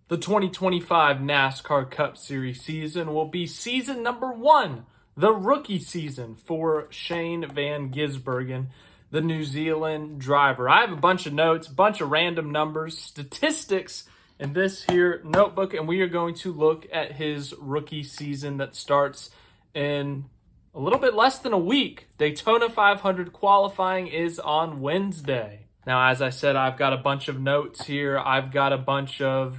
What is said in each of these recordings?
The 2025 NASCAR Cup Series season will be season number 1, the rookie season for Shane van Gisbergen, the New Zealand driver. I have a bunch of notes, bunch of random numbers, statistics in this here notebook, and we are going to look at his rookie season that starts in a little bit less than a week. Daytona 500 qualifying is on Wednesday. Now, as I said, I've got a bunch of notes here. I've got a bunch of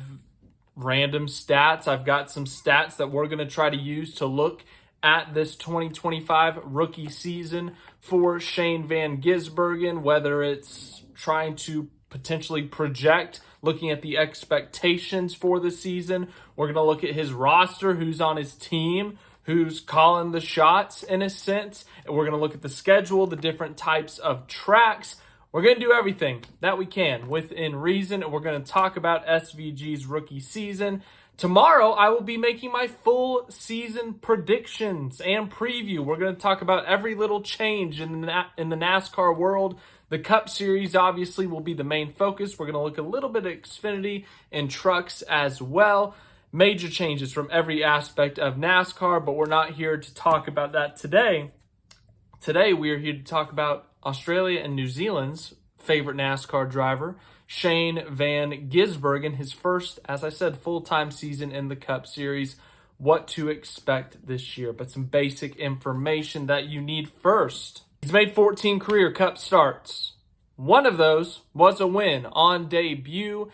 random stats. I've got some stats that we're going to try to use to look at this 2025 rookie season for Shane van Gisbergen, whether it's trying to potentially project, looking at the expectations for the season. We're going to look at his roster, who's on his team, who's calling the shots in a sense. And we're going to look at the schedule, the different types of tracks. We're going to do everything that we can within reason, and we're going to talk about SVG's rookie season. Tomorrow, I will be making my full season predictions and preview. We're going to talk about every little change in the NASCAR world. The Cup Series, obviously, will be the main focus. We're going to look a little bit at Xfinity and trucks as well. Major changes from every aspect of NASCAR, but we're not here to talk about that today. Today, we are here to talk about Australia and New Zealand's favorite NASCAR driver, Shane van Gisbergen, his first, as I said, full-time season in the Cup Series, what to expect this year. But some basic information that you need first. He's made 14 career Cup starts. One of those was a win on debut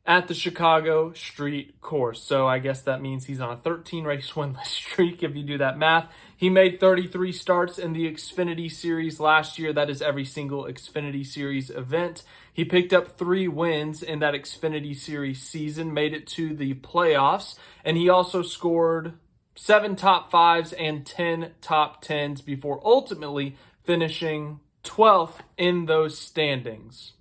at the Chicago Street Course. So I guess that means he's on a 13-race winless streak if you do that math. He made 33 starts in the Xfinity Series last year. That is every single Xfinity Series event. He picked up 3 wins in that Xfinity Series season, made it to the playoffs, and he also scored 7 top 5s and 10 top 10s before ultimately finishing 12th in those standings.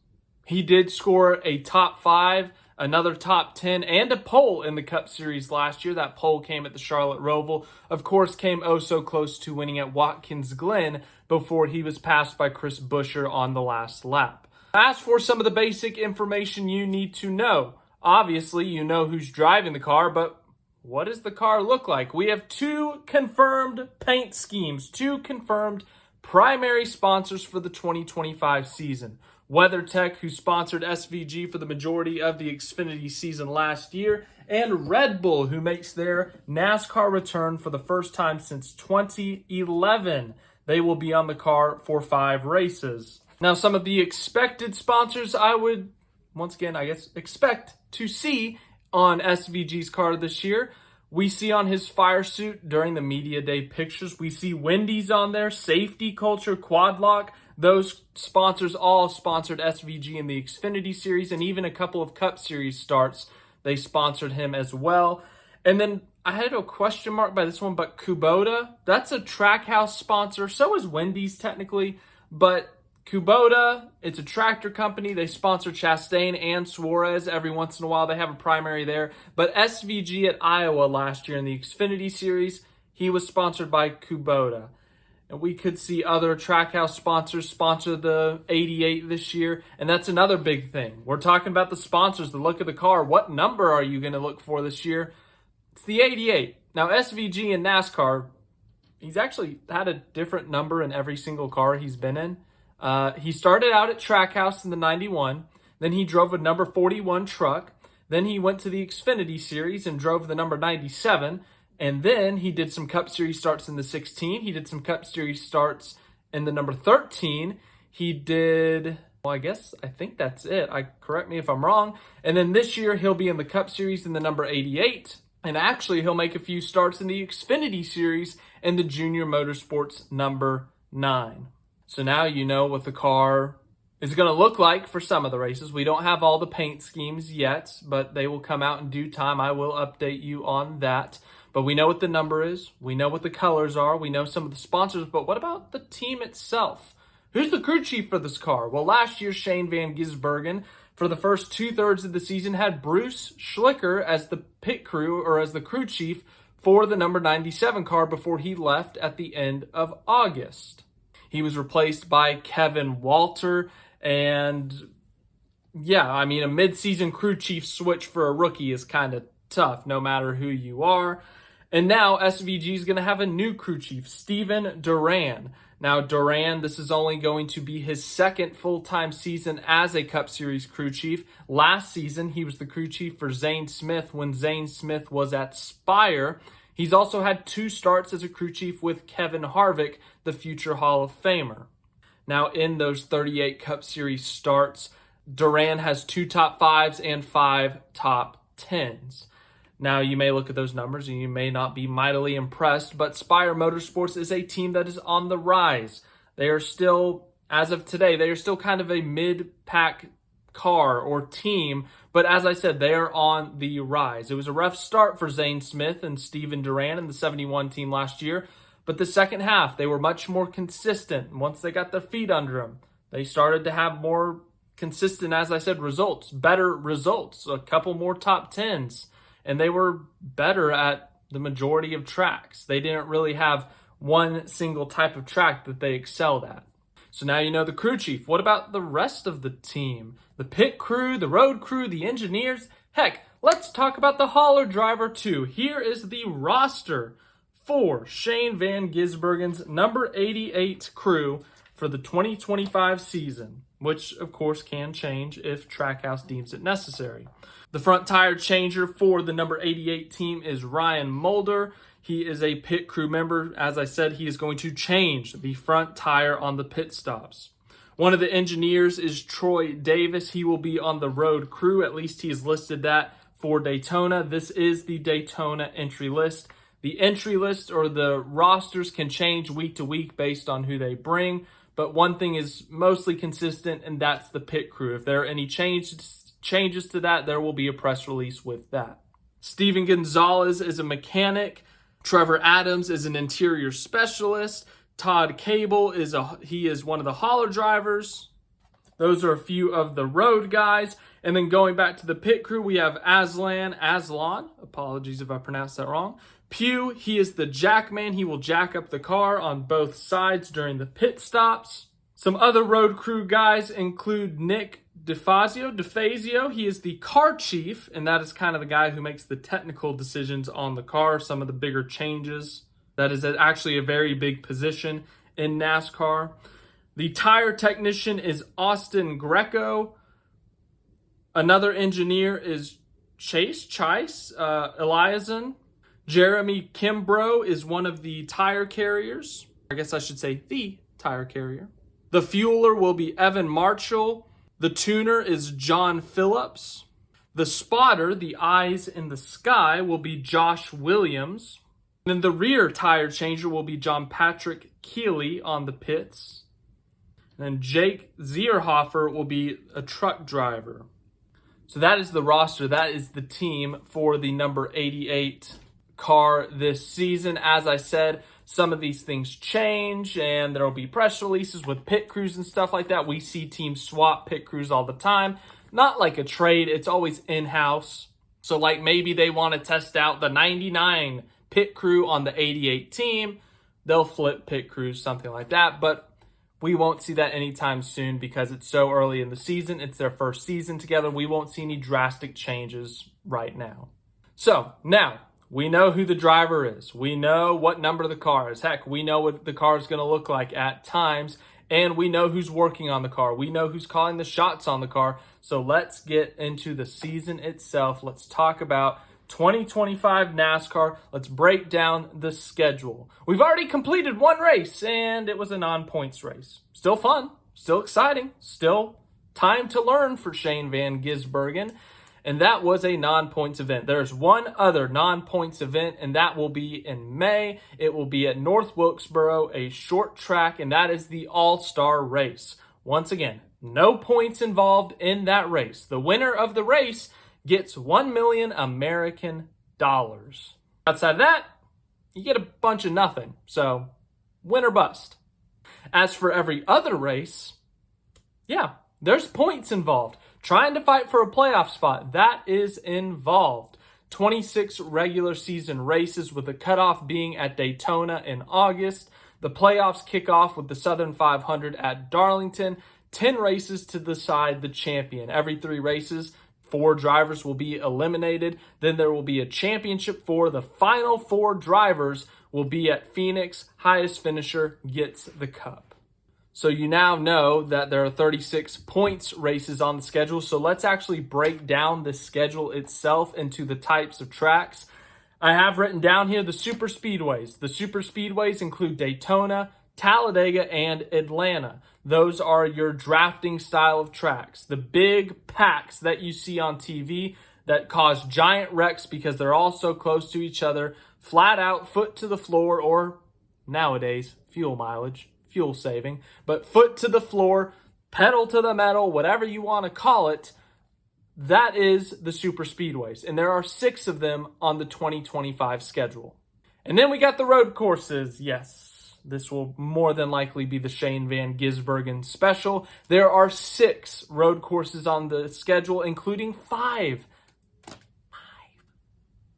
He did score a top 5, another top 10, and a pole in the Cup Series last year. That pole came at the Charlotte Roval. Of course, came oh so close to winning at Watkins Glen before he was passed by Chris Buescher on the last lap. As for some of the basic information you need to know, obviously you know who's driving the car, but what does the car look like? We have 2 confirmed paint schemes, 2 confirmed primary sponsors for the 2025 season. WeatherTech, who sponsored SVG for the majority of the Xfinity season last year, and Red Bull, who makes their NASCAR return for the first time since 2011. They will be on the car for 5 races. Now, some of the expected sponsors I would, once again, I guess, expect to see on SVG's car this year. We see on his fire suit during the media day pictures, we see Wendy's on there, Safety Culture, Quad Lock. Those sponsors all sponsored SVG in the Xfinity Series, and even a couple of Cup Series starts, they sponsored him as well. And then I had a question mark by this one, but Kubota, that's a Trackhouse sponsor. So is Wendy's technically, but Kubota, it's a tractor company. They sponsor Chastain and Suarez every once in a while. They have a primary there. But SVG at Iowa last year in the Xfinity Series, he was sponsored by Kubota. And we could see other Trackhouse sponsors sponsor the 88 this year. And that's another big thing. We're talking about the sponsors, the look of the car. What number are you going to look for this year? It's the 88. Now, SVG in NASCAR, he's actually had a different number in every single car he's been in. He started out at Trackhouse in the 91. Then he drove a number 41 truck. Then he went to the Xfinity Series and drove the number 97. And then he did some Cup Series starts in the 16. He did some Cup Series starts in the number 13. He did, well, I think that's it. Correct me if I'm wrong. And then this year he'll be in the Cup Series in the number 88. And actually he'll make a few starts in the Xfinity Series and the Junior Motorsports number 9. So now you know what the car is going to look like for some of the races. We don't have all the paint schemes yet, but they will come out in due time. I will update you on that. But we know what the number is. We know what the colors are. We know some of the sponsors. But what about the team itself? Who's the crew chief for this car? Well, last year, Shane van Gisbergen, for the first 2/3 of the season, had Bruce Schlicker as the pit crew, or as the crew chief for the number 97 car before he left at the end of August. He was replaced by Kevin Walter, and Yeah, I mean, a midseason crew chief switch for a rookie is kind of tough, no matter who you are. And now SVG is going to have a new crew chief, Steven Duran. Now, Duran, this is only going to be his second full-time season as a Cup Series crew chief. Last season, he was the crew chief for Zane Smith when Zane Smith was at Spire. He's also had 2 starts as a crew chief with Kevin Harvick, the future Hall of Famer. Now, in those 38 Cup Series starts, Duran has 2 top 5s and 5 top 10s. Now, you may look at those numbers and you may not be mightily impressed, but Spire Motorsports is a team that is on the rise. They are still, as of today, they are still kind of a mid-pack car or team, but as I said, they are on the rise. It was a rough start for Zane Smith and Steven Duran in the 71 team last year, but the second half, they were much more consistent. Once they got their feet under them, they started to have more consistent, as I said, results, better results, a couple more top 10s. And they were better at the majority of tracks. They didn't really have one single type of track that they excelled at. So now you know the crew chief. What about the rest of the team? The pit crew, the road crew, the engineers? Heck, let's talk about the hauler driver too. Here is the roster for Shane van Gisbergen's number 88 crew for the 2025 season, which of course can change if Trackhouse deems it necessary. The front tire changer for the number 88 team is Ryan Mulder. He is a pit crew member. As I said, he is going to change the front tire on the pit stops. One of the engineers is Troy Davis. He will be on the road crew. At least he has listed that for Daytona. This is the Daytona entry list. The entry list or the rosters can change week to week based on who they bring. But one thing is mostly consistent, and that's the pit crew. If there are any changes to that, there will be a press release with that. Steven Gonzalez is a mechanic. Trevor Adams is an interior specialist. Todd Cable is one of the hauler drivers. Those are a few of the road guys. And then going back to the pit crew, we have Aslan, apologies if I pronounced that wrong. Pugh, he is the jack man. He will jack up the car on both sides during the pit stops. Some other road crew guys include Nick DeFazio. He is the car chief, and that is kind of the guy who makes the technical decisions on the car, some of the bigger changes. That is actually a very big position in NASCAR. The tire technician is Austin Greco. Another engineer is Chase Eliason. Jeremy Kimbrough is one of the tire carriers. I guess I should say the tire carrier. The fueler will be Evan Marshall. The tuner is John Phillips. The spotter, the eyes in the sky, will be Josh Williams. And then the rear tire changer will be John Patrick Keeley on the pits. And then Jake Zierhofer will be a truck driver. So that is the roster. That is the team for the number 88 car this season. As I said, some of these things change and there will be press releases with pit crews and stuff like that. We see teams swap pit crews all the time. Not like a trade, it's always in-house. So like maybe they want to test out the 99 pit crew on the 88 team. They'll flip pit crews, something like that. But we won't see that anytime soon because it's so early in the season. It's their first season together. We won't see any drastic changes right now. So now, we know who the driver is. We know what number the car is. Heck, we know what the car is going to look like at times. And we know who's working on the car. We know who's calling the shots on the car. So let's get into the season itself. Let's talk about 2025 NASCAR. Let's break down the schedule. We've already completed one race, and it was a non-points race. Still fun. Still exciting. Still time to learn for Shane van Gisbergen. And that was a non-points event. There's one other non-points event, and that will be in May. It will be at North Wilkesboro, a short track, and that is the All-Star Race. Once again, no points involved in that race. The winner of the race gets $1 million American dollars. Outside of that, you get a bunch of nothing. So, win or bust. As for every other race, yeah, there's points involved. Trying to fight for a playoff spot, that is involved. 26 regular season races with the cutoff being at Daytona in August. The playoffs kick off with the Southern 500 at Darlington. 10 races to decide the champion. Every 3 races, 4 drivers will be eliminated. Then there will be a championship for the final 4 drivers will be at Phoenix. Highest finisher gets the cup. So you now know that there are 36 points races on the schedule. So let's actually break down the schedule itself into the types of tracks. I have written down here the super speedways. The super speedways include Daytona, Talladega, and Atlanta. Those are your drafting style of tracks. The big packs that you see on TV that cause giant wrecks because they're all so close to each other, flat out, foot to the floor, or nowadays, fuel mileage, fuel saving, but foot to the floor, pedal to the metal, whatever you want to call it, that is the super speedways. And there are 6 of them on the 2025 schedule. And then we got the road courses. Yes, this will more than likely be the Shane van Gisbergen special. There are 6 road courses on the schedule, including 5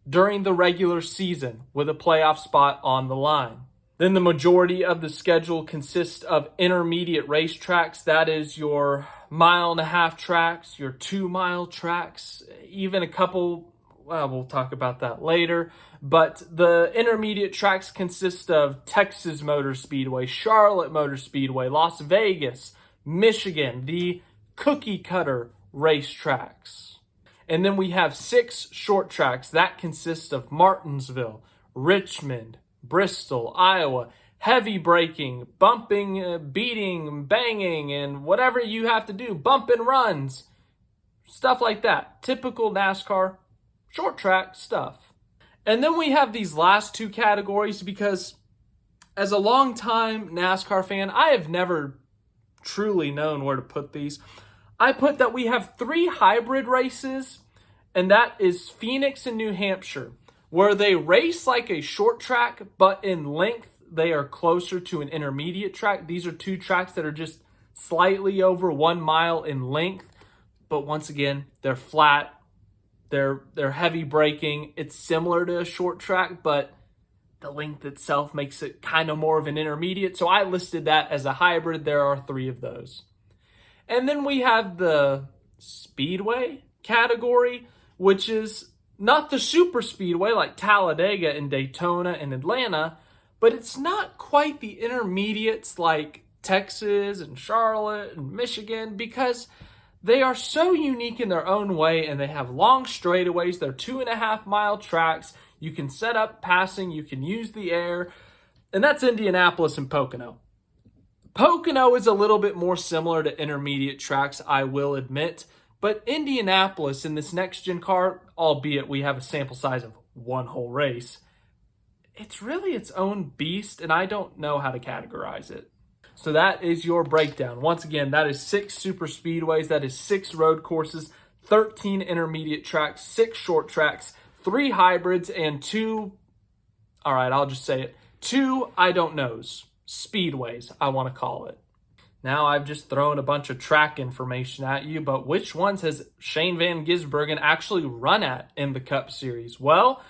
during the regular season with a playoff spot on the line. Then the majority of the schedule consists of intermediate racetracks. That is your 1.5-mile tracks, your 2-mile tracks, even a couple, well, we'll talk about that later. But the intermediate tracks consist of Texas Motor Speedway, Charlotte Motor Speedway, Las Vegas, Michigan, the cookie cutter racetracks. And then we have 6 short tracks that consist of Martinsville, Richmond, Bristol, Iowa, heavy braking, bumping, beating, banging, and whatever you have to do, bump and runs, stuff like that. Typical NASCAR short track stuff. And then we have these last 2 categories because as a longtime NASCAR fan, I have never truly known where to put these. I put that we have 3 hybrid races, and that is Phoenix and New Hampshire, where they race like a short track, but in length, they are closer to an intermediate track. These are 2 tracks that are just slightly over 1 mile in length, but once again, they're flat, they're heavy braking. It's similar to a short track, but the length itself makes it kind of more of an intermediate. So I listed that as a hybrid. There are 3 of those. And then we have the speedway category, which is not the super speedway like Talladega and Daytona and Atlanta, but it's not quite the intermediates like Texas and Charlotte and Michigan because they are so unique in their own way and they have long straightaways. They're 2.5-mile tracks. You can set up passing, you can use the air, and that's Indianapolis and Pocono. Pocono is a little bit more similar to intermediate tracks, I will admit. But Indianapolis in this next-gen car, albeit we have a sample size of 1 whole race, it's really its own beast, and I don't know how to categorize it. So that is your breakdown. Once again, that is 6 super speedways, that is 6 road courses, 13 intermediate tracks, 6 short tracks, 3 hybrids, and 2, all right, I'll just say it, 2 I don't knows, speedways, I want to call it. Now I've just thrown a bunch of track information at you, but which ones has Shane van Gisbergen actually run at in the Cup Series? Well,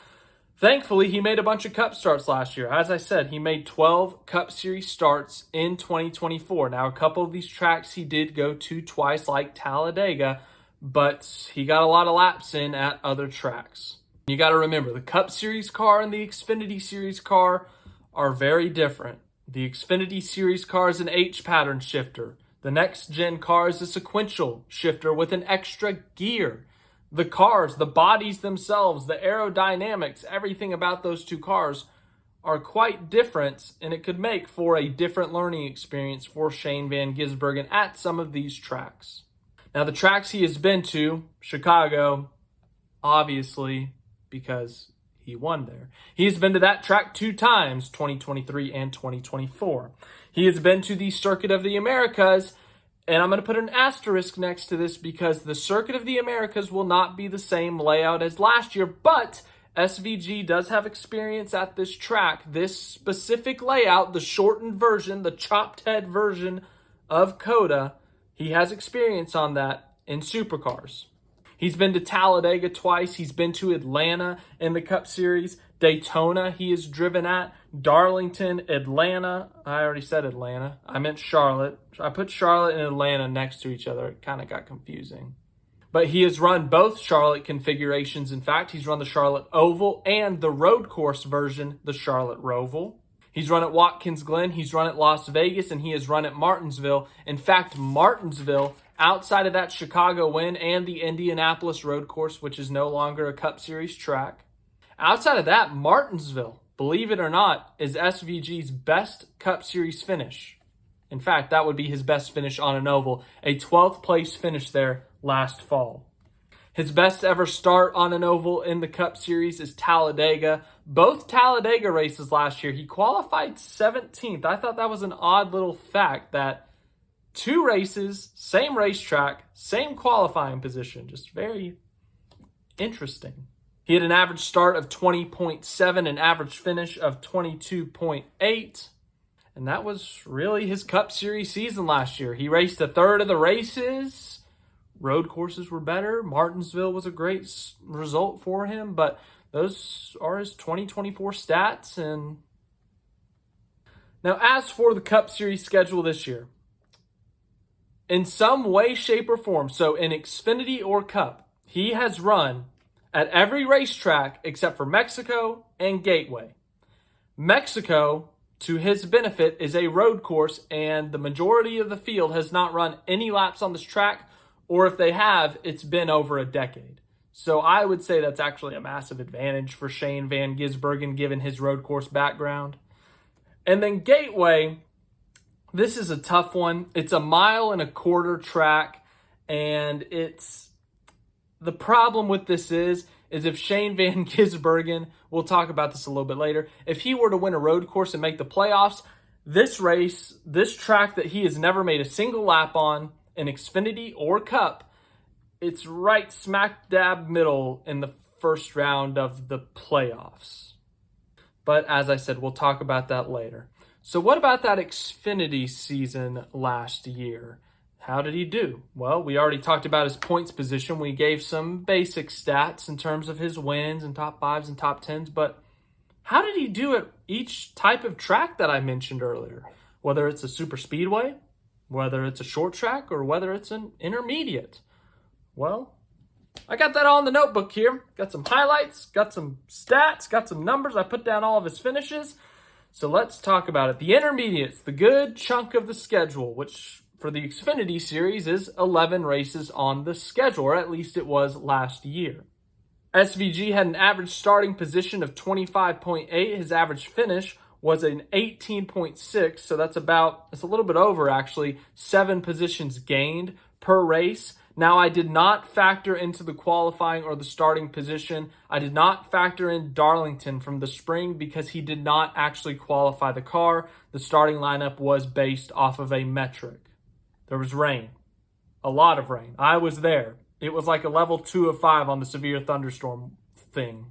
thankfully he made a bunch of Cup starts last year. As I said, he made 12 Cup Series starts in 2024. Now a couple of these tracks he did go to twice like Talladega, but he got a lot of laps in at other tracks. You got to remember, the Cup Series car and the Xfinity Series car are very different. The Xfinity Series car is an H-pattern shifter. The next-gen car is a sequential shifter with an extra gear. The cars, the bodies themselves, the aerodynamics, everything about those 2 cars are quite different, and it could make for a different learning experience for Shane van Gisbergen at some of these tracks. Now, the tracks he has been to, Chicago, obviously, because he won there. He's been to that track 2 times, 2023 and 2024. He has been to the Circuit of the Americas, and I'm going to put an asterisk next to this because the Circuit of the Americas will not be the same layout as last year, but SVG does have experience at this track. This specific layout, the shortened version, the chopped head version of COTA, he has experience on that in supercars. He's been to Talladega twice. He's been to Atlanta in the Cup Series. Daytona he is driven at. Darlington, Atlanta. I already said Atlanta. I meant Charlotte. I put Charlotte and Atlanta next to each other. It kind of got confusing. But he has run both Charlotte configurations. In fact, he's run the Charlotte Oval and the road course version, the Charlotte Roval. He's run at Watkins Glen, he's run at Las Vegas, and he has run at Martinsville. In fact, Martinsville, outside of that Chicago win and the Indianapolis road course, which is no longer a Cup Series track, outside of that, Martinsville, believe it or not, is SVG's best Cup Series finish. In fact, that would be his best finish on an oval, a 12th place finish there last fall. His best ever start on an oval in the Cup Series is Talladega. Both Talladega races last year, he qualified 17th. I thought that was an odd little fact that 2 races, same racetrack, same qualifying position. Just very interesting. He had an average start of 20.7, an average finish of 22.8. And that was really his Cup Series season last year. He raced a third of the races. Road courses were better. Martinsville was a great result for him, but those are his 2024 stats. And now, as for the Cup Series schedule this year, in some way, shape, or form, so in Xfinity or Cup, he has run at every racetrack except for Mexico and Gateway. Mexico, to his benefit, is a road course, and the majority of the field has not run any laps on this track, or if they have, it's been over a decade. So I would say that's actually a massive advantage for Shane van Gisbergen, given his road course background. And then Gateway, this is a tough one. It's a 1.25 mile track, and the problem with this is if Shane van Gisbergen, we'll talk about this a little bit later, if he were to win a road course and make the playoffs, this track that he has never made a single lap on in Xfinity or Cup, it's right smack dab middle in the first round of the playoffs. But as I said, we'll talk about that later. So what about that Xfinity season last year? How did he do? Well, we already talked about his points position. We gave some basic stats in terms of his wins and top 5s and top 10s, but how did he do at each type of track that I mentioned earlier? Whether it's a super speedway, whether it's a short track, or whether it's an intermediate. Well, I got that all in the notebook here. Got some highlights, got some stats, got some numbers. I put down all of his finishes. So let's talk about it. The intermediates, the good chunk of the schedule, which for the Xfinity Series is 11 races on the schedule, or at least it was last year. SVG had an average starting position of 25.8. His average finish was an 18.6, so it's a little bit over actually, 7 positions gained per race. Now, I did not factor into the qualifying or the starting position. I did not factor in Darlington from the spring because he did not actually qualify the car. The starting lineup was based off of a metric. There was rain, a lot of rain. I was there. It was like a level 2 of 5 on the severe thunderstorm thing.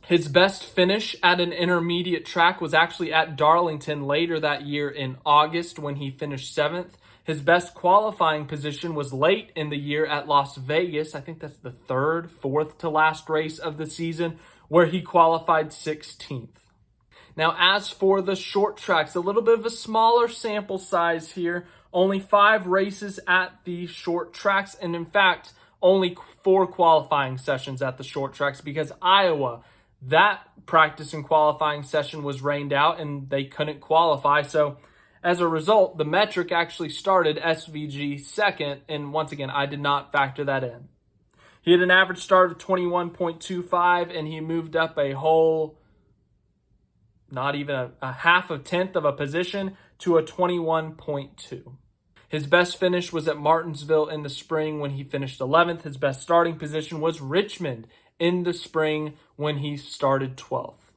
His best finish at an intermediate track was actually at Darlington later that year in August when he finished 7th. His best qualifying position was late in the year at Las Vegas. I think that's the 3rd, 4th to last race of the season, where he qualified 16th. Now, as for the short tracks, a little bit of a smaller sample size here. Only 5 races at the short tracks, and in fact, only 4 qualifying sessions at the short tracks because Iowa, that practice and qualifying session was rained out and they couldn't qualify. So as a result, the metric actually started SVG second, and once again, I did not factor that in. He had an average start of 21.25, and he moved up a whole, not even a half a tenth of a position to a 21.2. His best finish was at Martinsville in the spring when he finished 11th. His best starting position was Richmond in the spring when he started 12th.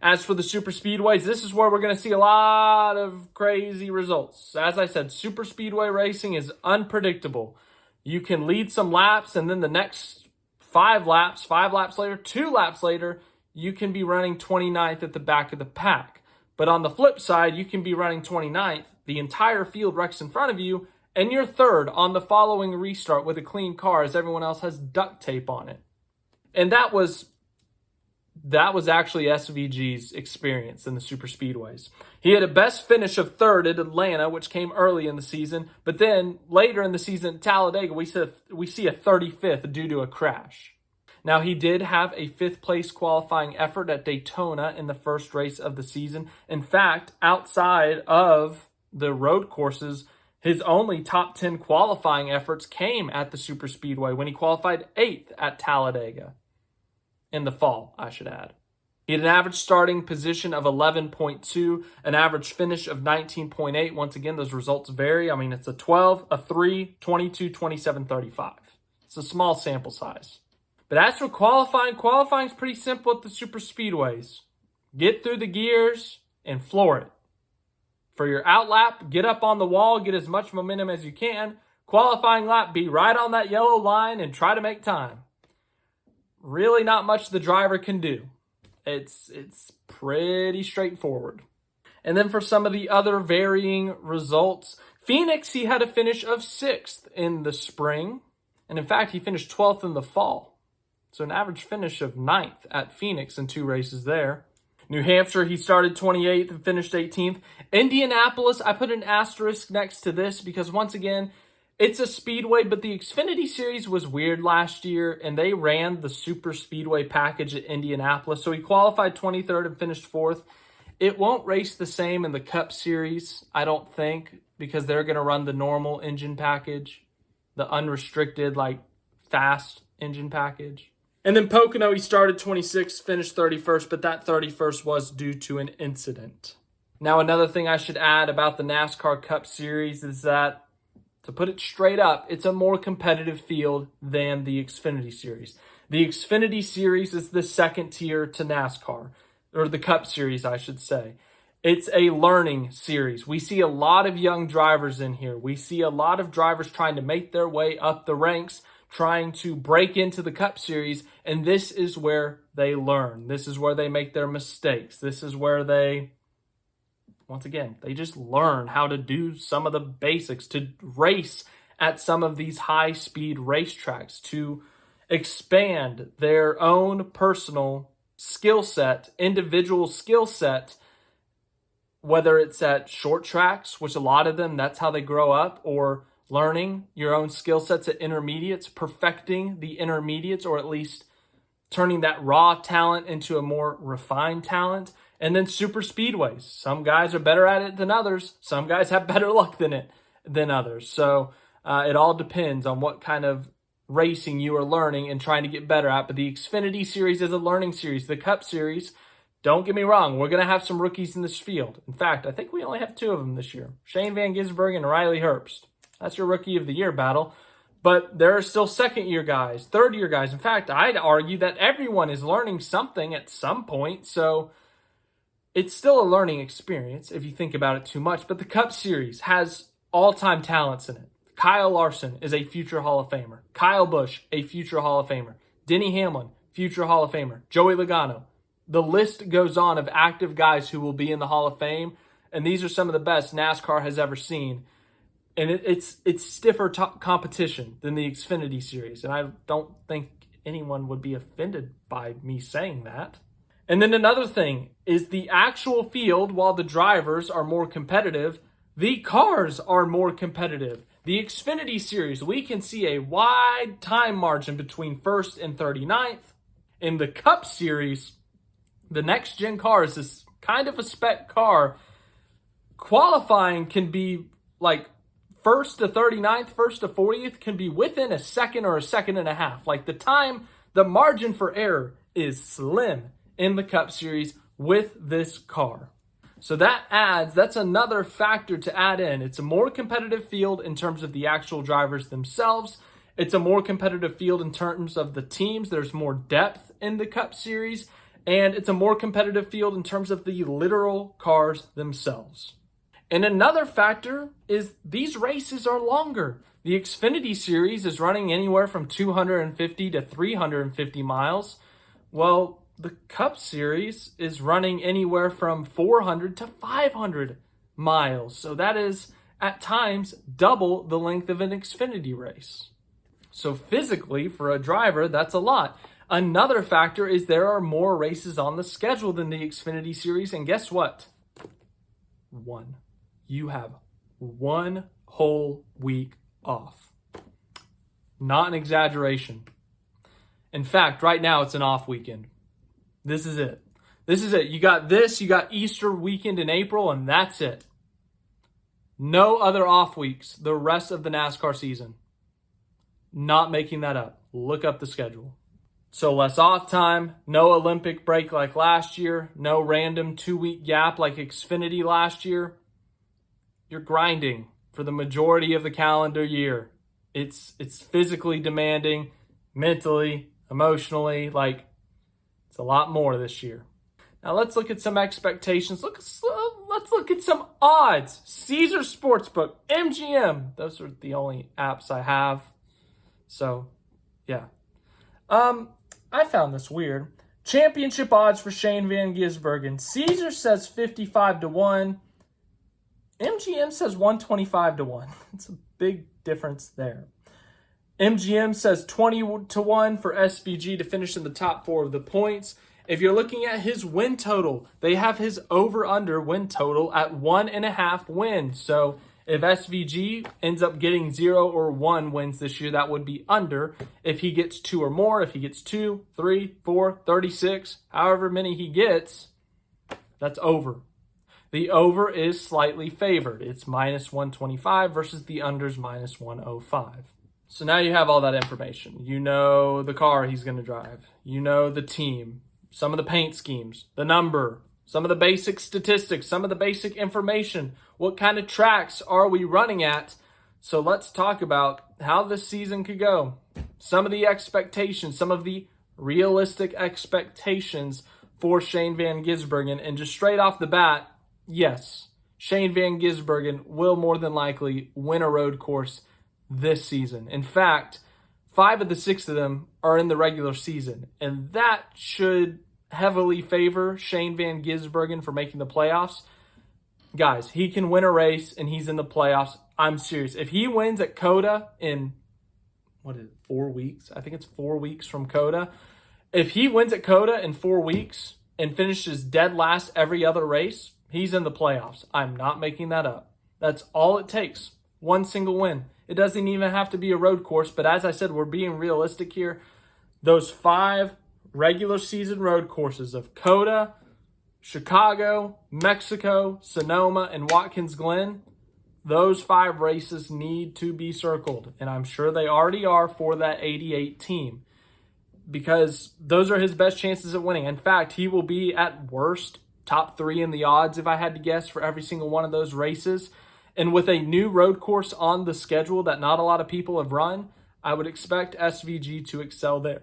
As for the super speedways, this is where we're going to see a lot of crazy results. As I said, super speedway racing is unpredictable. You can lead some laps, and then the next 5 laps later, 2 laps later, you can be running 29th at the back of the pack. But on the flip side, you can be running 29th, the entire field wrecks in front of you, and you're third on the following restart with a clean car as everyone else has duct tape on it. And that was actually SVG's experience in the super speedways. He had a best finish of third at Atlanta, which came early in the season, but then later in the season at Talladega, we see a 35th due to a crash. Now, he did have a 5th place qualifying effort at Daytona in the first race of the season. In fact, outside of the road courses, his only top 10 qualifying efforts came at the super speedway when he qualified 8th at Talladega. In the fall, I should add. He had an average starting position of 11.2, an average finish of 19.8. Once again, those results vary. I mean, it's a 12, a 3, 22, 27, 35. It's a small sample size. But as for qualifying's pretty simple at the super speedways. Get through the gears and floor it. For your out lap, get up on the wall, get as much momentum as you can. Qualifying lap, be right on that yellow line and try to make time. Really not much the driver can do. It's pretty straightforward. And then for some of the other varying results, Phoenix, he had a finish of 6th in the spring. And in fact, he finished 12th in the fall. So an average finish of 9th at Phoenix in 2 races there. New Hampshire, he started 28th and finished 18th. Indianapolis, I put an asterisk next to this because once again, it's a speedway, but the Xfinity Series was weird last year, and they ran the super speedway package at Indianapolis. So he qualified 23rd and finished 4th. It won't race the same in the Cup Series, I don't think, because they're going to run the normal engine package, the unrestricted, fast engine package. And then Pocono, he started 26th, finished 31st, but that 31st was due to an incident. Now, another thing I should add about the NASCAR Cup Series is that, to put it straight up, it's a more competitive field than the Xfinity Series. The Xfinity Series is the second tier to NASCAR, or the Cup Series, I should say. It's a learning series. We see a lot of young drivers in here. We see a lot of drivers trying to make their way up the ranks, trying to break into the Cup Series, and this is where they learn. This is where they make their mistakes. This is where they just learn how to do some of the basics, to race at some of these high-speed racetracks, to expand their own personal skill set, individual skill set, whether it's at short tracks, which a lot of them, that's how they grow up, or learning your own skill sets at intermediates, perfecting the intermediates, or at least turning that raw talent into a more refined talent. And then super speedways. Some guys are better at it than others. Some guys have better luck than others. So it all depends on what kind of racing you are learning and trying to get better at. But the Xfinity Series is a learning series. The Cup Series, don't get me wrong, we're going to have some rookies in this field. In fact, I think we only have 2 of them this year. Shane van Gisbergen and Riley Herbst. That's your Rookie of the Year battle. But there are still second-year guys, third-year guys. In fact, I'd argue that everyone is learning something at some point. So it's still a learning experience if you think about it too much. But the Cup Series has all-time talents in it. Kyle Larson is a future Hall of Famer. Kyle Busch, a future Hall of Famer. Denny Hamlin, future Hall of Famer. Joey Logano. The list goes on of active guys who will be in the Hall of Fame. And these are some of the best NASCAR has ever seen. And it's stiffer competition than the Xfinity Series. And I don't think anyone would be offended by me saying that. And then another thing is the actual field, while the drivers are more competitive, the cars are more competitive. The Xfinity Series, we can see a wide time margin between 1st and 39th. In the Cup Series, the next-gen cars is kind of a spec car. Qualifying can be 1st to 39th, 1st to 40th can be within a second or a second and a half. The margin for error is slim in the Cup Series with this car. So that's another factor to add in. It's a more competitive field in terms of the actual drivers themselves. It's a more competitive field in terms of the teams. There's more depth in the Cup Series. And it's a more competitive field in terms of the literal cars themselves. And another factor is these races are longer. The Xfinity Series is running anywhere from 250 to 350 miles. Well, the Cup Series is running anywhere from 400 to 500 miles. So that is at times double the length of an Xfinity race. So physically, for a driver, that's a lot. Another factor is there are more races on the schedule than the Xfinity Series, and guess what? One. You have one whole week off. Not an exaggeration. In fact, right now it's an off weekend. This is it. This is it. You got this, you got Easter weekend in April, and that's it. No other off weeks the rest of the NASCAR season. Not making that up. Look up the schedule. So less off time, no Olympic break like last year, no random 2-week gap like Xfinity last year. You're grinding for the majority of the calendar year. It's physically demanding, mentally, emotionally, it's a lot more this year. Now let's look at some expectations. Let's look at some odds. Caesar Sportsbook, MGM. Those are the only apps I have. So, yeah. I found this weird. Championship odds for Shane van Gisbergen. Caesar says 55-1. MGM says 125-1. It's a big difference there. MGM says 20-1 for SVG to finish in the top 4 of the points. If you're looking at his win total, they have his over-under win total at 1.5 wins. So if SVG ends up getting 0 or 1 wins this year, that would be under. If he gets 2 or more, if he gets 2, 3, 4, 36, however many he gets, that's over. The over is slightly favored. It's minus 125 versus the under's minus 105. So now you have all that information. You know the car he's going to drive. You know the team, some of the paint schemes, the number, some of the basic statistics, some of the basic information. What kind of tracks are we running at? So let's talk about how this season could go. Some of the expectations, some of the realistic expectations for Shane van Gisbergen. And just straight off the bat, yes, Shane van Gisbergen will more than likely win a road course this season. In fact, 5 of the 6 of them are in the regular season, and that should heavily favor Shane van Gisbergen for making the playoffs. Guys, he can win a race, and he's in the playoffs. I'm serious. If he wins at COTA in, 4 weeks? I think it's 4 weeks from COTA. If he wins at COTA in 4 weeks and finishes dead last every other race, he's in the playoffs. I'm not making that up. That's all it takes. One single win. It doesn't even have to be a road course, but as I said, we're being realistic here. Those 5 regular season road courses of COTA, Chicago, Mexico, Sonoma, and Watkins Glen, those 5 races need to be circled, and I'm sure they already are for that 88 team because those are his best chances of winning. In fact, he will be at worst top 3 in the odds if I had to guess for every single one of those races. And with a new road course on the schedule that not a lot of people have run, I would expect SVG to excel there.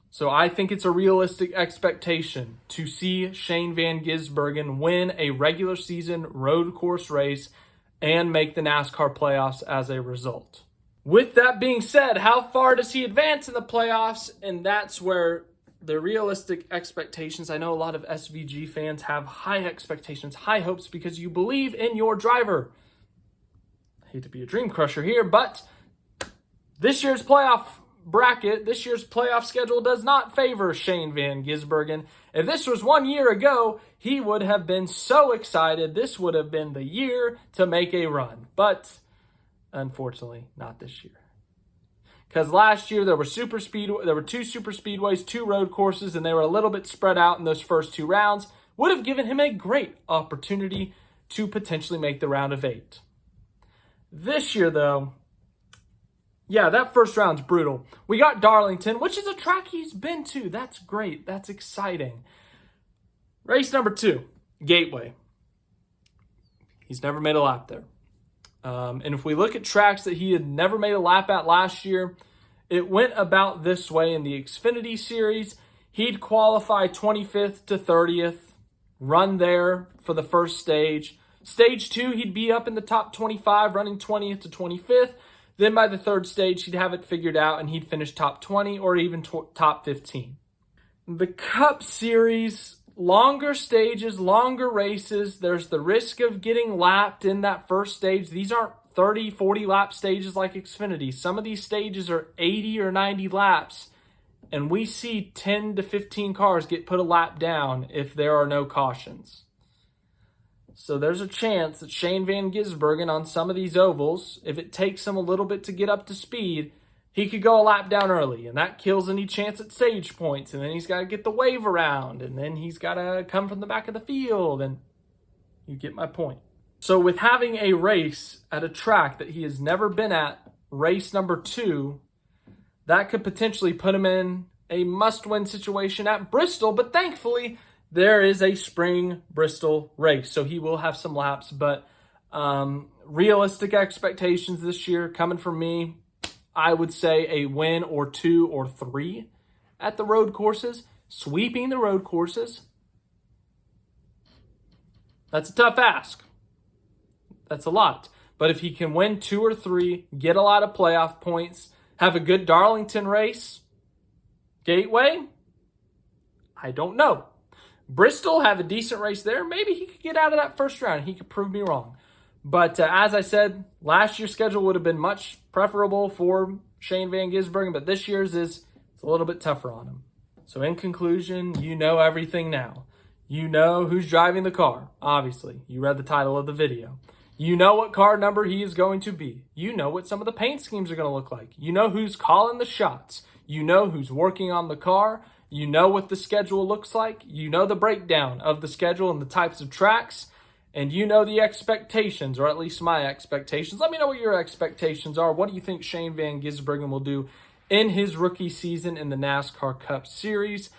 So I think it's a realistic expectation to see Shane van Gisbergen win a regular season road course race and make the NASCAR playoffs as a result. With that being said, how far does he advance in the playoffs? And that's where the realistic expectations, I know a lot of SVG fans have high expectations, high hopes because you believe in your driver. I hate to be a dream crusher here, but this year's playoff bracket, this year's playoff schedule does not favor Shane van Gisbergen. If this was 1 year ago, he would have been so excited. This would have been the year to make a run, but unfortunately, not this year. Because last year there were 2 super speedways, 2 road courses, and they were a little bit spread out in those first 2 rounds. Would have given him a great opportunity to potentially make the round of 8. This year, though, yeah, that first round's brutal. We got Darlington, which is a track he's been to. That's great. That's exciting. Race number 2, Gateway. He's never made a lap there. And if we look at tracks that he had never made a lap at last year, it went about this way in the Xfinity Series. He'd qualify 25th to 30th, run there for the first stage. Stage 2, he'd be up in the top 25, running 20th to 25th. Then by the 3rd stage, he'd have it figured out and he'd finish top 20 or even top 15. The Cup Series, longer stages, longer races. There's the risk of getting lapped in that first stage. These aren't 30, 40 lap stages like Xfinity. Some of these stages are 80 or 90 laps, and we see 10 to 15 cars get put a lap down if there are no cautions. So there's a chance that Shane van Gisbergen on some of these ovals, if it takes him a little bit to get up to speed, he could go a lap down early, and that kills any chance at stage points, and then he's got to get the wave around, and then he's got to come from the back of the field, and you get my point. So with having a race at a track that he has never been at, race number 2, that could potentially put him in a must-win situation at Bristol, but thankfully there is a spring Bristol race, so he will have some laps, but realistic expectations this year coming from me, I would say a win or 2 or 3 at the road courses. Sweeping the road courses, that's a tough ask. That's a lot. But if he can win 2 or 3, get a lot of playoff points, have a good Darlington race, Gateway, I don't know. Bristol, have a decent race there. Maybe he could get out of that first round. He could prove me wrong. But as I said, last year's schedule would have been much preferable for Shane van Gisbergen, but this year's is a little bit tougher on him. So in conclusion, you know everything now. You know who's driving the car, obviously. You read the title of the video. You know what car number he is going to be. You know what some of the paint schemes are going to look like. You know who's calling the shots. You know who's working on the car. You know what the schedule looks like. You know the breakdown of the schedule and the types of tracks. And you know the expectations, or at least my expectations. Let me know what your expectations are. What do you think Shane van Gisbergen will do in his rookie season in the NASCAR Cup Series?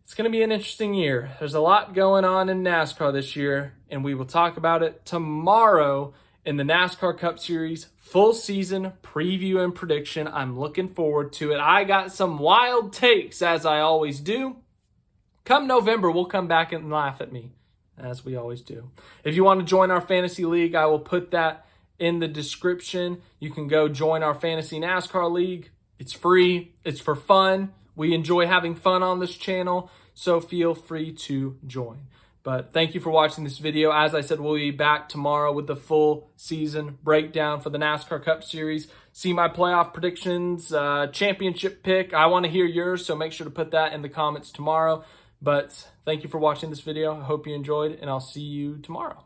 It's going to be an interesting year. There's a lot going on in NASCAR this year, and we will talk about it tomorrow in the NASCAR Cup Series full season preview and prediction. I'm looking forward to it. I got some wild takes, as I always do. Come November, we'll come back and laugh at me, as we always do. If you want to join our fantasy league, I will put that in the description. You can go join our fantasy NASCAR league. It's free. It's for fun. We enjoy having fun on this channel, so feel free to join. But thank you for watching this video. As I said, we'll be back tomorrow with the full season breakdown for the NASCAR Cup Series. See my playoff predictions, championship pick. I want to hear yours, so make sure to put that in the comments tomorrow. But thank you for watching this video. I hope you enjoyed, and I'll see you tomorrow.